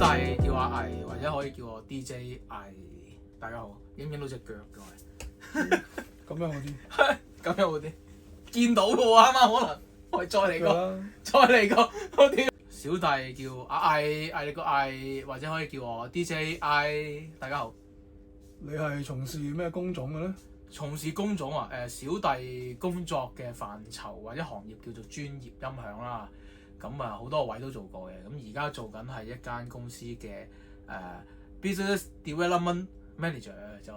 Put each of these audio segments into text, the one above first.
弟叫阿毅，或者可以叫我 DJ 毅。大家好，影唔影到隻腳㗎？咁樣好啲，咁樣好啲，見到嘅喎，啱啱可能，我再嚟個，再嚟個，好啲。小弟叫阿毅，毅力個毅，或者可以叫我 DJ 毅。大家好。你係從事咩工種嘅咧？從事工種啊，小弟工作嘅範疇或者行業叫做專業音響啦。咁啊好多位都做過嘅。咁而家做緊係一間公司嘅business development manager， 就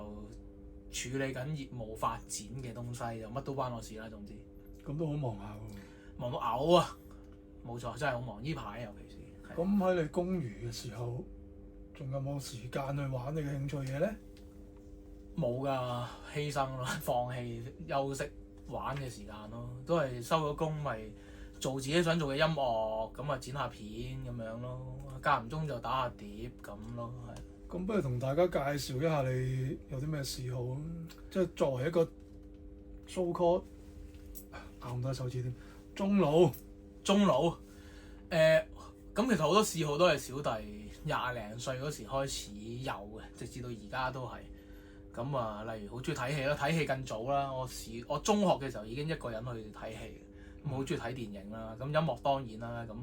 處理緊業務發展嘅東西，就乜都關我事啦。總之，咁都好忙下喎。忙到嘔啊！冇錯，真係好忙。呢排尤其是。咁喺你公餘嘅時候，仲有冇時間去玩你嘅興趣嘢咧？冇㗎，犧牲咯，放棄休息玩嘅時間咯，都係收咗工咪做自己想做嘅音樂，咁啊剪下片咁樣咯，間唔中就打下碟咁咯，係。咁不如同大家介紹一下你有啲咩嗜好啊？即係作為一個 so called 咬唔到手指添，中老，咁其實好多嗜好都係小弟20零歲嗰時開始有嘅，直至到而家都係。咁啊，例如好中意睇戲啦，睇戲更早啦。我中學嘅時候已經一個人去睇戲，咁好中意睇電影啦。咁音樂當然啦，咁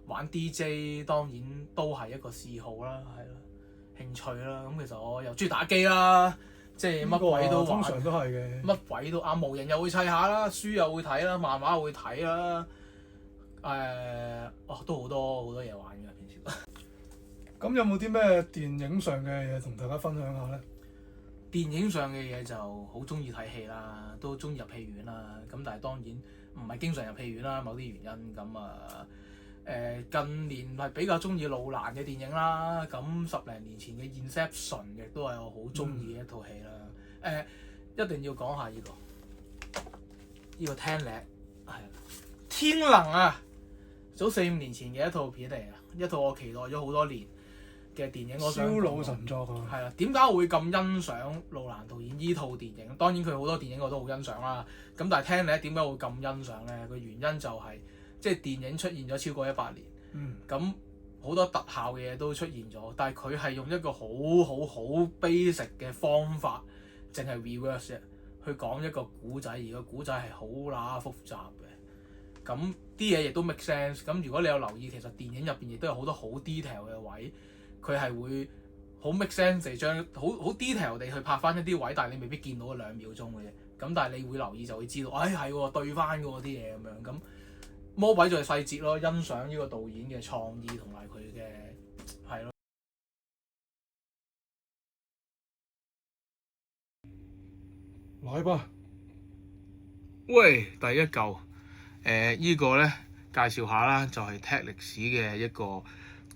玩 DJ 當然都係一個嗜好啦，係啦，興趣啦。咁其實我又中意打機啦，即係乜鬼都玩，通常都係嘅。乜鬼都模型又會砌下啦，書又會睇啦，漫畫又會睇啦。都好多嘢玩嘅平時。咁有冇啲咩電影上嘅嘢同大家分享下咧？電影上嘅嘢就好中意睇戲啦，都中意入戲院啦。咁但係當然唔係經常入戲院啦，某啲原因咁啊。近年係比較中意路蘭嘅電影啦。咁10零年前嘅 Inception 亦都係我好中意嘅一套戲啦。一定要講下呢個 Tenet 係天能啊！早4-5年前嘅一套片嚟啊，一套我期待咗好多年嘅電影。我想燒腦神作啊！係啦，點解我會咁欣賞路蘭導演依套電影？當然佢好多電影我都好欣賞啦。咁但係聽你咧，點解會咁欣賞咧？個原因就係、即係電影出現咗超過100年，咁好多特效嘅嘢都出現咗，但係佢係用一個好 basic 嘅方法，淨係 reverse 去講一個古仔，而個古仔係好乸複雜嘅。咁啲嘢亦都 make sense。咁如果你有留意，其實電影入邊亦都有好多好 detail 嘅位，佢係會好 make sense 地將好 detail 地去拍翻一啲位，但係你未必見到2秒鐘嘅啫。咁但係你會留意就會知道，係喎對翻嘅喎啲嘢咁樣。咁魔鬼就係細節咯，欣賞呢個導演嘅創意同埋佢嘅係咯。來吧，喂，第一嚿依個咧介紹下啦，就係 Technics 嘅一個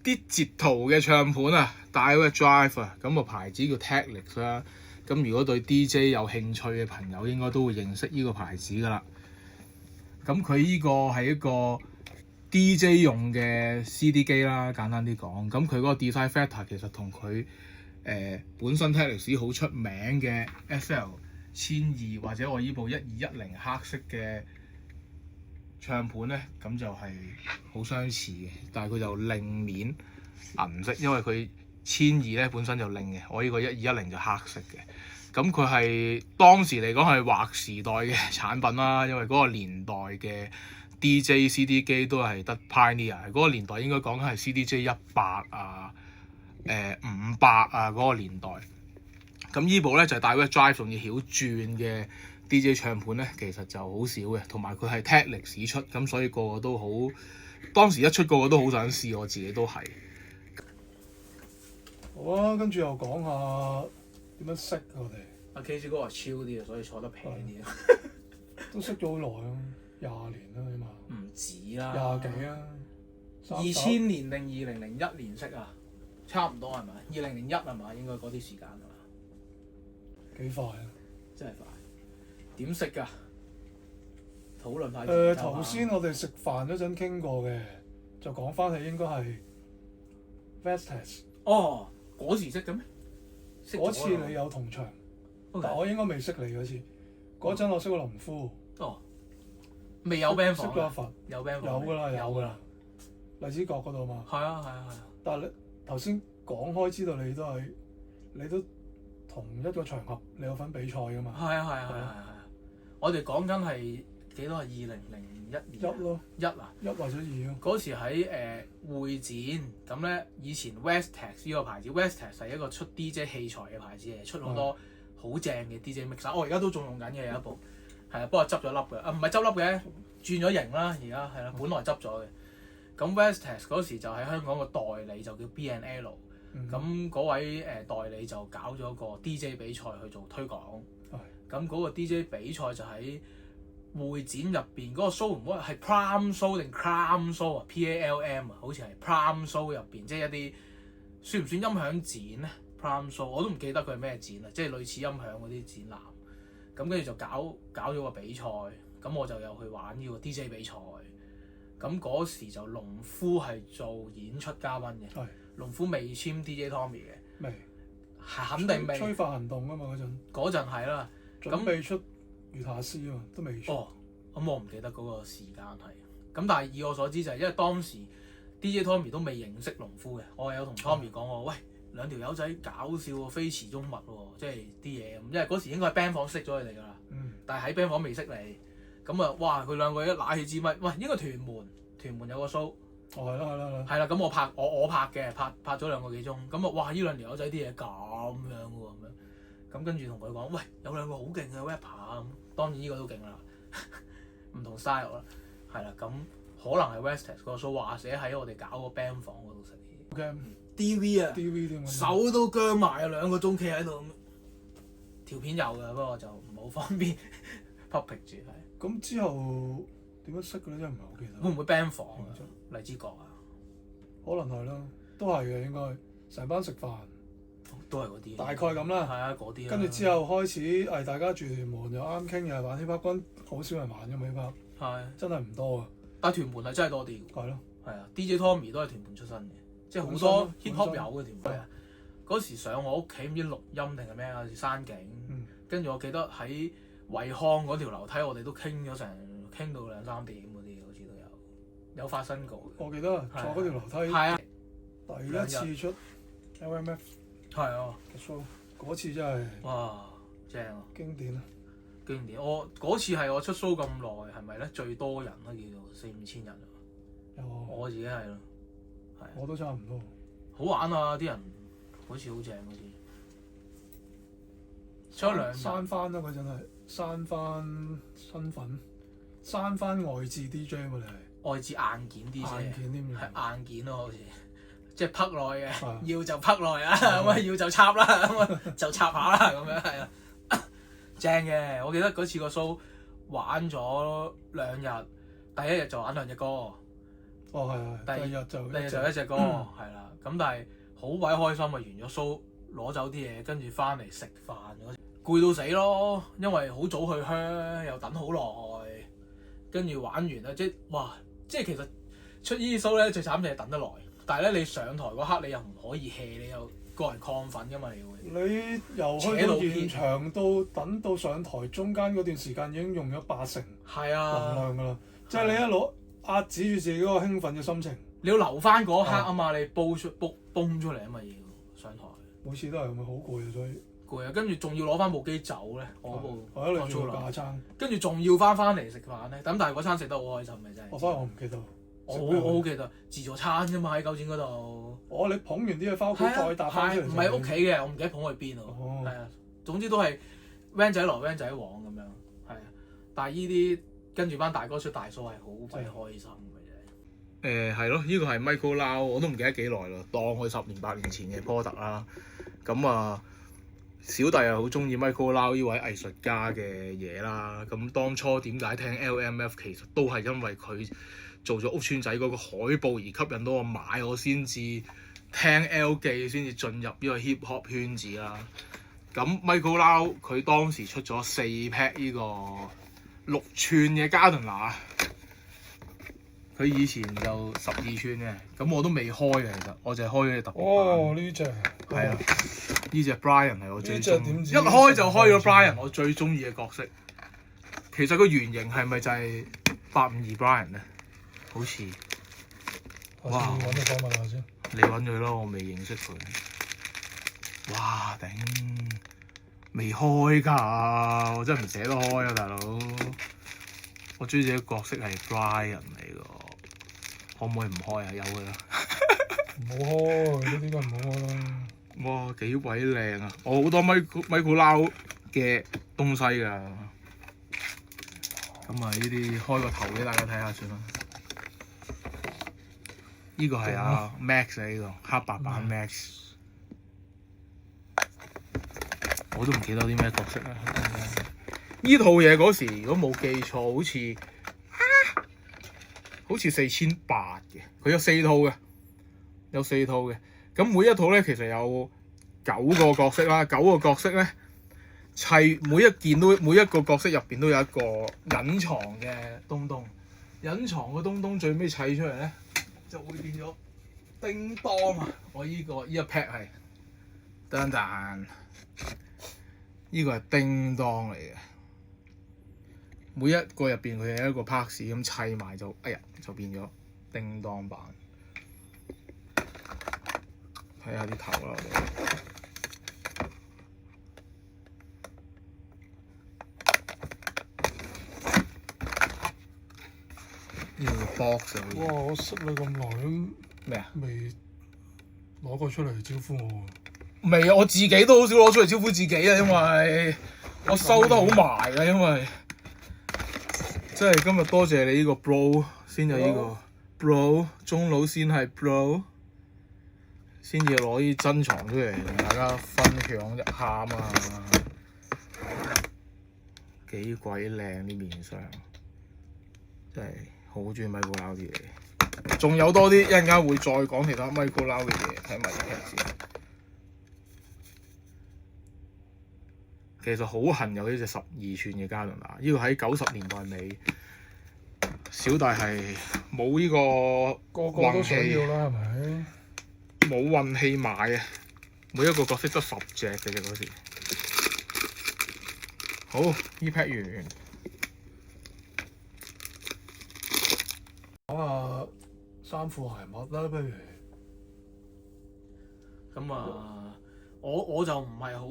啲截圖嘅唱盤啊，Direct Drive 啊，咁個牌子叫 Technics 啦。咁如果對 DJ 有興趣嘅朋友，應該都會認識呢個牌子噶啦。咁佢呢個係一個 DJ 用嘅 CD 機啦，簡單啲講。咁佢嗰個 design factor 其實同佢本身 Technics 好出名嘅 FL1200或者我依部1210黑色嘅唱盤咧，咁就係好相似嘅，但係佢就另面銀色，因為佢1200咧本身就另嘅，我呢個1210就黑色嘅。咁佢係當時嚟講係劃時代嘅產品啦，因為嗰個年代嘅 DJ CD 機都係得 Pioneer，嗰個年代應該講緊係 CDJ 100啊、500啊嗰個年代。咁依部咧就係 Direct Drive 仲要曉轉嘅 DJ 唱盤咧，其實就好少嘅，同埋佢係 Technics 出，咁所以個個都好，當時一出個個都好想試，我自己都係。好啊，跟住又講下點樣識我哋。阿 Case 哥話超啲啊，所以坐得平啲。都識咗好耐啊，20年啦起碼。唔止啦。20幾啊。2000年定2001年識啊？差唔多係咪？2001係嘛？應該嗰啲時間係嘛？幾快啊！真係快。點識㗎？討論下。頭先我哋食飯嗰陣傾過嘅，就講翻起應該係 Vestas。哦，嗰時識嘅咩？嗰次你有同場，但我應該未識你嗰次。嗰陣我識個林夫。哦。未有 band 房。識咗一份。有 band 房。有㗎啦，有㗎啦。荔枝角嗰度嘛。係啊。但係頭先講開知道你都同一個場合你有份比賽㗎嘛？係啊！我哋講緊係幾多啊？2001年一咯，一啊，一或者二咯。嗰時喺會展咁咧，以前 Westex 呢個牌子 ，Westex 係一個出 DJ 器材嘅牌子嚟，出好多好正嘅 DJ mixer。我而家都仲用緊嘅有一部，係啊，不過執咗粒嘅，唔係執粒嘅，轉咗型啦，而家係啦，本來執咗嘅。咁 Westex 嗰時就喺香港個代理就叫 B&L。咁嗰位代理就搞咗個 DJ 比賽去做推廣，咁嗰個 DJ 比賽就喺會展入邊嗰個 show 唔好係 Prime Show 定 Cram Show 啊 PALM 啊，好似係 Prime Show 入邊，即係一啲算唔算音響展咧 ？Prime Show 我都唔記得佢係咩展啦，即係類似音響嗰啲展覽。咁跟住就搞咗個比賽，咁我就有去玩呢個 DJ 比賽。咁嗰時就農夫係做演出嘉賓嘅。農夫未簽 DJ Tommy 嘅，未係肯定未。催化行動啊嘛嗰陣係啦，準備出月下詩啊嘛，都未出。哦，咁我唔記得嗰個時間係。咁但係以我所知就係因為當時 DJ Tommy 都未認識農夫嘅，我係有同 Tommy 講我喂兩條友仔搞笑喎，非池中物喎，即係啲嘢咁。因為嗰時應該喺 band 房識咗佢哋㗎啦，但係喺 band 房未識你。咁啊，哇！佢兩個一揦起支咪，喂，應該屯門有個 show。哦，係啦。係啦，咁我拍嘅，拍咗2個幾鐘，咁啊，哇！呢兩條友仔啲嘢咁樣喎，咁樣，咁跟住同佢講，喂，有兩個好勁嘅 rapper 咁，當然呢個都勁啦，唔同 style 啦，係啦，咁可能係 Westex 嗰個 show，或者喺我哋搞個 band 房嗰度食嘢。Okay. DV 啊，DV 添，手都僵埋啊，2個鐘企喺度咁，條片有嘅，不過就唔好方便 public 住係。咁之後點樣識嘅咧？真係唔係好記得。會唔會 band 房啊？荔枝角啊？可能係啦，都係嘅應該。成班食飯，都係嗰啲。大概咁啦。係啊，嗰啲。跟住之後開始大家住屯門又啱傾，又係玩 hip hop 軍，好少人玩嘅 hip hop。係。真係唔多啊。但係屯門係真係多啲。係咯。係啊 ，DJ Tommy 都係屯門出身嘅，即係好多 hip hop 有嘅屯門。係啊。嗰時上我屋企唔知錄音定係咩啊？山景。跟住我記得喺惠康嗰條樓梯，我哋都傾到2、3點嗰啲，好似都有發生過。我記得坐嗰條樓梯。係啊。第一次出 LMF。係啊。show 嗰次真係。哇！正啊。經典啊！經典。我嗰次係我出 show 咁耐，係咪咧最多人啦？叫做4、5千人啊。有。我自己係咯。係。我都差唔多。好玩啊！啲人好似好正嗰啲。出咗2日。刪翻啦！嗰陣係刪翻身份。刪翻外置 DJ 喎，你係外置硬件 DJ，硬件添，係硬件咯，好似即係匹內嘅，要就匹內啊，咁啊要就插啦，咁啊就插下啦，咁樣係啊，正嘅。我記得嗰次個 show 玩咗2日，第一日就玩2隻歌，哦係，第二日就1隻歌，係啦。咁但係好鬼開心啊！完咗 show 攞走啲嘢，跟住翻嚟食飯嗰時，攰到死咯，因為好早去鄉，又等好耐。跟住玩完啦，即係其實出呢啲 show 咧最慘就係等得耐，但係咧你上台嗰刻你又唔可以 hea，你又個人亢奮㗎嘛，你會。你由去到現場到等到上台中間嗰段時間已經用咗80%能量㗎啦，即係你一攞壓止住自己嗰個興奮嘅心情，你要留翻嗰刻啊嘛，你崩出嚟啊嘛要上台。每次都係咁啊，好攰啊，所以。攰啊！跟住仲要攞翻部機走咧，我部我做架撐，跟住仲要翻嚟食飯咧。咁但係嗰餐食得好開心嘅真係。我反而我唔記得，我好記得自助餐啫嘛喺九展嗰度。你捧完啲嘢翻屋企再搭翻出嚟。唔係屋企嘅，我唔記得捧去邊喎。係啊，總之都係 van 仔來 van 仔往咁樣。係啊，但係呢啲跟住班大哥出大 show 係好鬼開心嘅啫。係咯，呢個係 Michael Lau，我都唔記得幾耐啦，當佢10年8年前嘅 product 啦。咁啊〜小弟又好中意 Michael Lau 呢位藝術家嘅嘢啦，咁當初點解聽 LMF 其實都係因為佢做咗屋村仔嗰個海報而吸引到我買，我先至聽 L 記先至進入呢個 hip hop 圈子啦。咁 Michael Lau 佢當時出咗4 pack 呢個6寸嘅 Gardner， 佢以前就12寸嘅，咁我都未開嘅，其實我就係開咗隻特別版。哦，呢隻係啊。呢隻 Brian 係我最中意，一開就開咗 Brian， 我最中意嘅角色。其實個原型係咪就係852 Brian 咧？好似。哇！揾個訪問下先。你揾佢咯，我未認識佢。哇頂！未開㗎，我真係唔捨得開啊，大佬！我中意隻角色係 Brian 嚟㗎，可唔可以唔開啊？有㗎啦。唔好開，呢啲梗係唔好開啦。哇，幾鬼靚啊！我好多米庫撈嘅東西㗎。咁啊，呢啲開個頭俾大家睇下算啦。呢個係啊 Max 啊，呢個黑白版 Max。我都唔記得啲咩角色啦。呢套嘢嗰時如果冇記錯，好似4800嘅，佢有4套嘅，咁每一套咧其實有9個角色啦，9個角色咧砌每一個角色入邊都有一個隱藏嘅東東，隱藏嘅東東最尾砌出嚟咧就會變咗叮當啊！我呢一 pack 係噔噔。呢個係叮當嚟嘅，每一個入邊佢係一個 parts 咁砌埋就，就變咗叮當版。睇下啲頭啦，我哋呢個 box 啊！哇！我識你咁耐咁咩啊？未攞個出嚟招呼我喎。未啊！我自己都好少攞出嚟招呼自己啊，因為我收得好埋啊，因為即係今日多謝你呢個 bro 先有呢個 bro 中佬先係 bro， 先至攞啲珍藏出嚟同大家分享一下啊嘛！幾鬼靚啲面相，真係好中意米庫撈啲嘢。仲有多啲，一陣間會再講其他米庫撈嘅嘢，睇埋啲劇先。其實好恨有呢隻12寸嘅加侖娜，呢個喺90年代尾，小弟係冇呢個個個都想要啦，係咪？冇運氣買啊！每一個角色得10隻嘅啫嗰時。好，呢 pack 完。講下衫褲鞋襪啦，不如。咁啊，我就唔係好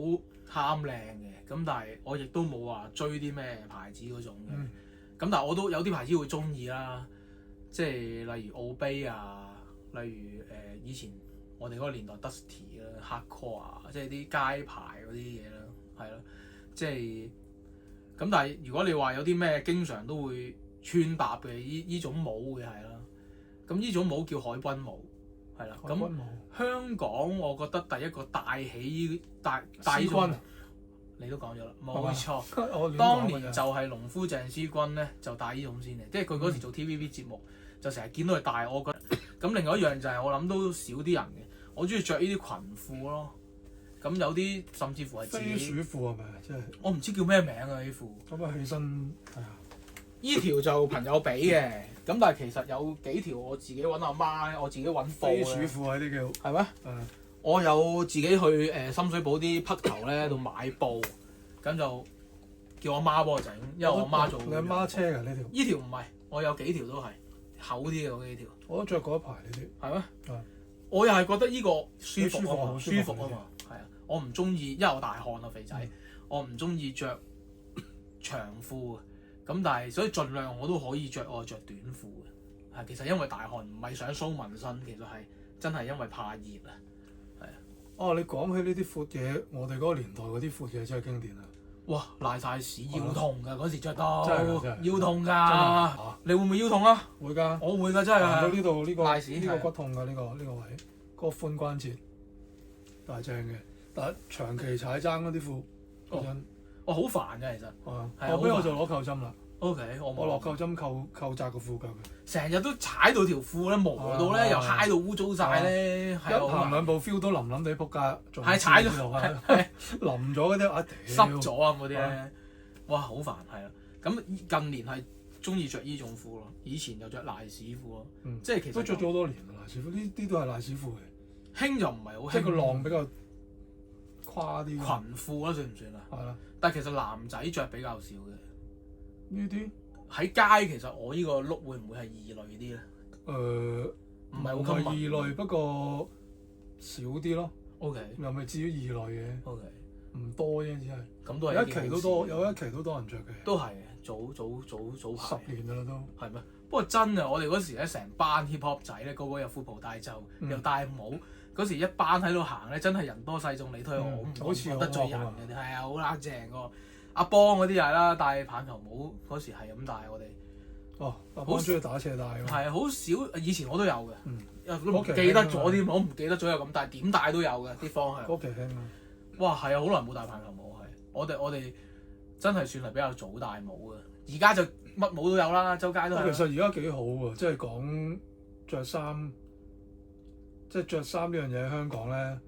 貪靚嘅，咁但係我亦都冇話追啲咩牌子嗰種嘅。咁但係我都有啲牌子會中意啦，即係例如奧卑啊，例如以前我哋嗰個年代 Dusty 啦、Hardcore 啊，即係啲街牌嗰啲嘢啦，係咯，即係咁。但係如果你話有啲咩經常都會穿搭嘅依種帽嘅係啦，咁依種帽叫海軍帽，係啦。咁香港我覺得第一個帶起帶呢種，你都講咗啦，冇錯。當年就係農夫鄭思君咧就帶呢種先嘅，即係佢嗰時做 TVB 節目就成日見到佢帶，我覺得。咁另外一樣就係我諗都少啲人嘅，我中意着呢啲裙褲咯。咁有啲甚至乎係自己飛鼠褲係咪？即係我唔知叫咩名啊呢褲。咁啊起身係啊。依條就朋友俾嘅，咁但係其實有幾條我自己揾阿媽，我自己揾布飛鼠褲喺啲叫係咩？我有自己去深水埗啲匹頭咧度買布，咁就叫我媽幫我整，因為我媽做。你阿媽車㗎呢條？依條唔係，我有幾條都係厚啲嘅嗰幾條。我都着過一排呢啲。係咩？我又係覺得呢個舒服啊嘛，舒服啊嘛。係啊，我唔中意，因為我大汗啊肥仔，我唔中意着長褲。咁但係所以盡量我都可以着短褲嘅，係其實因為大汗唔係想 show 紋身，其實係真係因為怕熱啊，係啊。哦，你講起呢啲闊嘢，我哋嗰個年代嗰啲闊嘢真係經典啊！哇，賴晒屎，腰痛㗎嗰時着到，真係腰痛㗎。你會唔會腰痛啊？會㗎，我會㗎真係。到呢度呢個賴屎呢個骨痛㗎呢個位，嗰個髖關節大正嘅，但係長期踩踭嗰啲褲嗰陣。我好煩㗎其實，後尾我就攞扣針啦。OK，我落扣針扣窄個褲腳嘅。成日都踩到條褲咧，磨到咧，又揩到污糟晒咧，一行兩步 feel 到淋淋地仆街，仲踩咗淋咗嗰啲濕咗啊嗰啲咧，哇好煩係啊！咁近年係中意着呢種褲咯，以前就着賴屎褲咯，即係其實都着咗好多年啦賴屎褲，呢啲都係賴屎褲嘅。興就唔係好興，即係個浪比較誇啲。裙褲啦算唔算啊？係啦，但係其實男仔着比較少嘅。呢啲喺街其實我呢個 look 會唔會係異類啲咧？唔係好異類，不過少啲咯。O K，又未至於異類嘅。O K，唔多啫，只係。咁都係有一期都多，有一期都多人着嘅。都係早排。10年㗎啦都。係咩？不過真啊！我哋嗰時咧成班 hip hop 仔咧，個個有褲袍帶袖，又戴帽。嗰時一班喺度行咧，真係人多勢眾，你推我唔好似得罪人嘅，係啊，好撚正個。阿邦嗰啲又係啦，戴棒球帽嗰時係咁戴我哋。哦，阿邦中意打斜帶㗎。係好少，以前我都有嘅。都唔嗰期記得咗啲，我唔記得咗有咁戴，點戴都有嘅啲方向。嗰期興啊！哇，係啊，好耐冇戴棒球帽係。我哋真係算係比較早戴帽嘅。而家就乜帽都有啦，周街都係。其實而家幾好喎，即係講着衫，即係着衫呢樣嘢喺香港咧，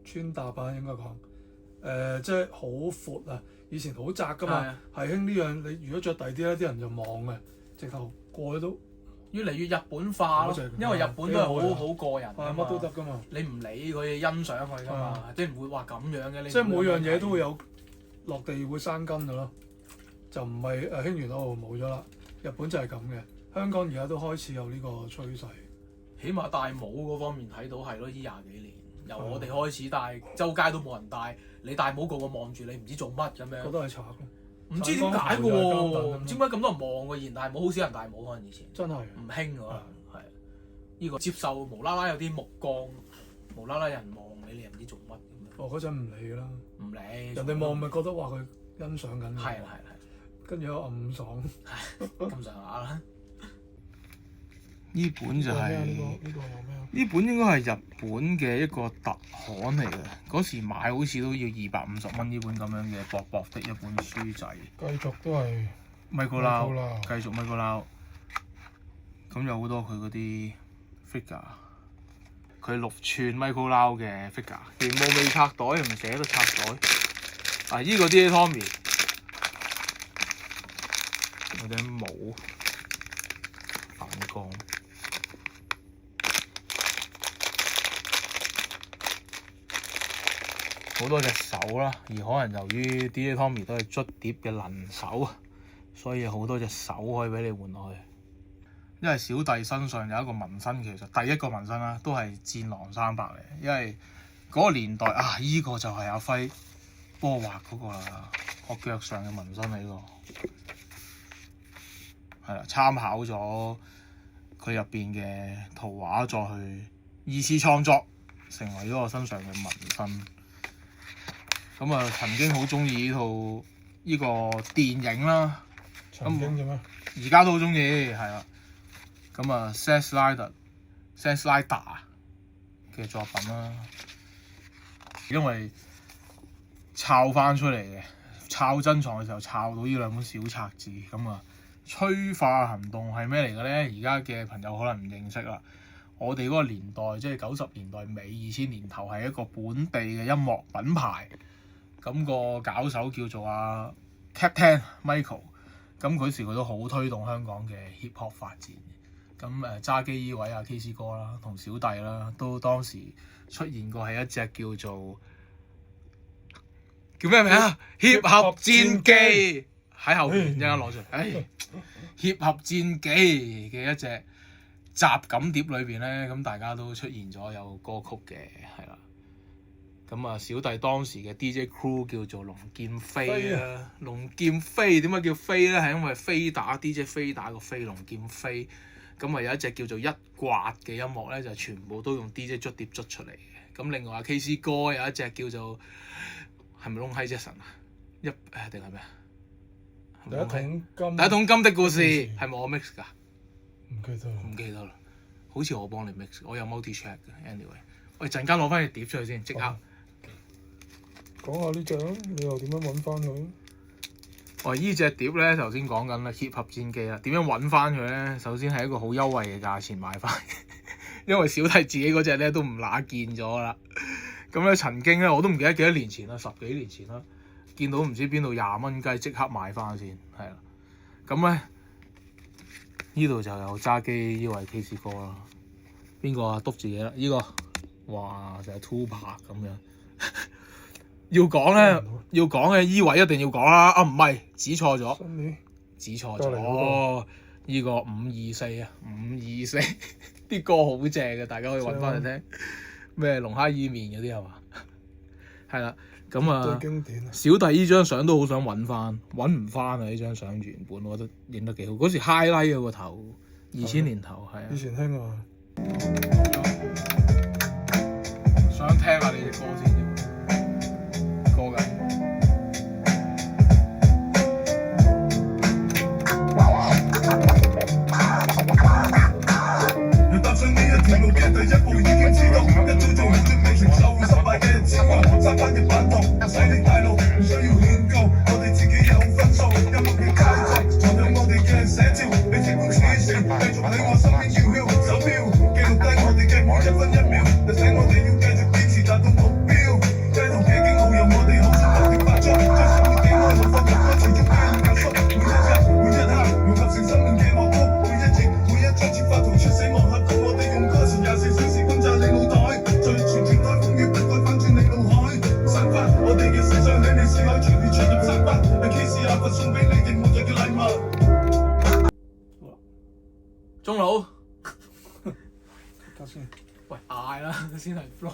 穿搭啊應該講，即係好闊啊！以前好窄噶嘛，係興呢樣。你如果着第啲咧，啲人就望嘅，直頭過去都越嚟越日本化咯。因為日本都係好個人，乜都得噶嘛。你唔理佢，欣賞佢噶嘛，即係唔會話咁樣嘅。即係每樣嘢都會有落地會生根嘅咯，就唔係興完冇咗啦。日本就係咁嘅，香港而家都開始有呢個趨勢。起碼戴帽嗰方面睇到係咯，呢20幾年由我哋開始戴，周街都冇人戴，你戴帽個個望住你，唔知做乜咁樣。覺得係賊。唔知點解嘅喎，唔知點解咁多人望嘅，然戴帽好少人戴帽可能以前。真係唔興喎，係呢個接受無啦啦有啲目光，無啦啦有人望你，你又唔知做乜咁樣。嗰陣唔理啦，唔理。人哋望咪覺得話佢欣賞緊。係。跟住有暗爽。咁上下啦。呢本就係呢本應該係日本嘅一個特刊嚟嘅，嗰時買好似都要250蚊呢本咁樣嘅薄薄的一本書仔。繼續都係Michael Lau，繼續 Michael Lau。咁有好多佢嗰啲 figure， 佢6寸 Michael Lau 嘅 figure， 全部未拆袋，唔捨得拆袋。啊！依個 DJ Tommy， 有頂帽反光。好多隻手啦，而可能由於 DJ Tommy 都係捽碟嘅能手，所以好多隻手可以俾你換落去。因為小弟身上有一個紋身，其實第一個紋身啦，都係戰狼300嚟。因為嗰個年代啊，依個就係阿輝幫我畫嗰個啦，我腳上嘅紋身呢個係啦，參考咗佢入邊嘅圖畫，再去二次創作，成為咗我身上嘅紋身。咁啊，曾經好中意呢套呢個電影啦。曾經嘅咩？而家都好中意，係啦。咁啊 Zack Snyder 嘅作品啦，因為抄翻出嚟嘅，抄珍藏嘅時候抄到呢兩本小冊子。咁啊，催化行動係咩嚟嘅咧？而家嘅朋友可能唔認識啦。我哋嗰個年代，即係90年代尾、2000年頭，係一個本地嘅音樂品牌。咁個搞手叫做阿 Captain Michael， 咁嗰時佢都好推動香港嘅 hip hop 發展。咁揸機依位阿 KC 哥啦，同小弟啦，都當時出現過係一隻叫做叫咩名啊？協合戰記喺後邊，一陣間攞出嚟。協合戰記嘅一隻雜錦碟裏邊咧，咁大家都出現咗有歌曲嘅，係啦。咁啊，小弟當時嘅 DJ crew 叫做龍劍飛啦。龍劍飛點解叫飛咧？係因為飛打 DJ 飛打個飛，龍劍飛。咁啊有一隻叫做一刮嘅音樂咧，就全部都用 DJ 捽碟捽出嚟嘅。咁另外阿 KC 哥有一隻叫做係咪 Long High Jackson 啊？定係咩啊？第一桶金的故事係咪我 mix 㗎？唔記得啦。好似我幫你 mix， 我有 multi track 嘅。anyway， 我陣間攞翻隻碟出去先，即刻。講下呢隻咯，你又點樣揾翻佢？依隻碟咧，頭先講緊啦，協合戰記啦，點樣揾翻佢咧？首先係一個好優惠嘅價錢買翻，因為小弟自己嗰隻咧都唔乸見咗啦。咁咧曾經咧，我都唔記得幾多年前啦，10幾年前啦，見到唔知邊度20蚊雞，即刻買翻先，係啦。咁咧呢度就有揸機呢位 KC 哥啦，邊個啊？篤自己啦，呢個哇就係 Tupac 咁樣。要講嘅依位一定要講啦，啊唔係指錯咗，指錯咗，呢個524啊，524啲歌好正嘅，大家可以揾翻嚟聽。咩龍蝦伊麵嗰啲係嘛？係啦，咁啊，最經典啊！小弟呢張相都好想揾唔翻啊！呢張相原本我覺得影得幾好，嗰時 highlight 嗰個頭，2000年頭係啊。以前興啊！想聽下你隻歌先啫，歌緊。踏上呢一條路嘅第一步已經知道，一早就冇準備承受失敗嘅煎熬，三番嘅版圖，使你大路，唔需要勸告，我哋自己有分數，音樂嘅佳作，藏有我哋嘅寫照，你儘管此時繼續喺我身邊叫囂，手錶記錄低我哋嘅每一分一秒，提醒我哋要繼續堅持達到目標，街頭嘅警號由我哋口中不斷發出，將生活嘅愛無法用歌詞中加以壓縮，每一日每一刻融合成生命嘅樂曲，每一節每一章設法逃出死亡峽谷，我哋用歌詞24小時轟炸你腦袋，在全程颱風雨不改翻轉你腦海，散發我哋嘅思想喺你思海隨便出入散發，係 KC 阿佛送俾你哋每日嘅禮物。中佬，得先。喂嗌啦，先係 flow。